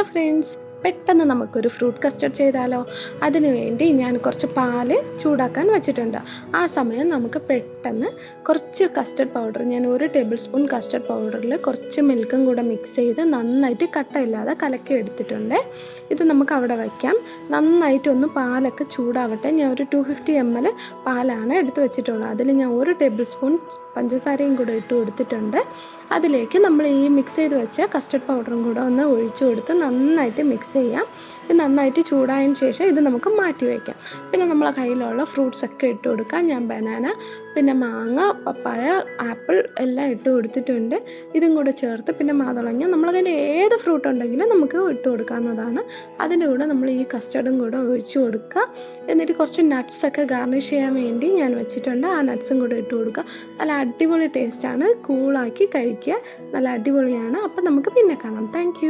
Hello friends, പെട്ടെന്ന് നമുക്കൊരു fruit custard ചെയ്താലോ? അതിനു വേണ്ടി ഞാൻ കുറച്ച് പാല് ചൂടാക്കാൻ വെച്ചിട്ടുണ്ട്. ആ സമയം നമുക്ക് പെട്ടെന്ന് കുറച്ച് കസ്റ്റർഡ് പൗഡർ, ഞാൻ 1 ടേബിൾ സ്പൂൺ കസ്റ്റർഡ് പൗഡറിൽ കുറച്ച് മിൽക്കും കൂടെ മിക്സ് ചെയ്ത് നന്നായിട്ട് കട്ടയില്ലാതെ കലക്കി എടുത്തിട്ടുണ്ട്. ഇത് നമുക്ക് അവിടെ വയ്ക്കാം. നന്നായിട്ടൊന്ന് പാലൊക്കെ ചൂടാവട്ടെ. ഞാൻ ഒരു 250 ml പാലാണ് എടുത്ത് വെച്ചിട്ടുള്ളത്. അതിൽ ഞാൻ 1 ടേബിൾ സ്പൂൺ പഞ്ചസാരയും കൂടെ ഇട്ട് കൊടുത്തിട്ടുണ്ട്. അതിലേക്ക് നമ്മൾ ഈ മിക്സ് ചെയ്ത് വെച്ച കസ്റ്റർഡ് പൗഡറും കൂടെ ഒന്ന് ഒഴിച്ചു കൊടുത്ത് നന്നായിട്ട് മിക്സ് ചെയ്യാം. ഇത് നന്നായിട്ട് ചൂടായതിന് ശേഷം ഇത് നമുക്ക് മാറ്റി വയ്ക്കാം. പിന്നെ നമ്മളെ കയ്യിലുള്ള ഫ്രൂട്ട്സ് ഒക്കെ ഇട്ട് കൊടുക്കാം. ഞാൻ ബനാന, പിന്നെ മാങ്ങ, പപ്പായ, ആപ്പിൾ എല്ലാം ഇട്ട് കൊടുത്തിട്ടുണ്ട്. ഇതും കൂടെ ചേർത്ത് പിന്നെ മാതളങ്ങ, നമ്മളെ കയ്യിൽ ഏത് ഫ്രൂട്ട് ഉണ്ടെങ്കിലും നമുക്ക് ഇട്ട് കൊടുക്കാവുന്നതാണ്. അതിൻ്റെ കൂടെ നമ്മൾ ഈ കസ്റ്റർഡും കൂടെ ഒഴിച്ചു കൊടുക്കുക. എന്നിട്ട് കുറച്ച് നട്ട്സൊക്കെ ഗാർണിഷ് ചെയ്യാൻ വേണ്ടി ഞാൻ വെച്ചിട്ടുണ്ട്. ആ നട്ട്സും കൂടെ ഇട്ട് കൊടുക്കുക. നല്ല അടിപൊളി ടേസ്റ്റാണ്. കൂളാക്കി കഴിക്കുക. നല്ല അടിപൊളിയാണ്. അപ്പം നമുക്ക് പിന്നെ കാണാം. താങ്ക്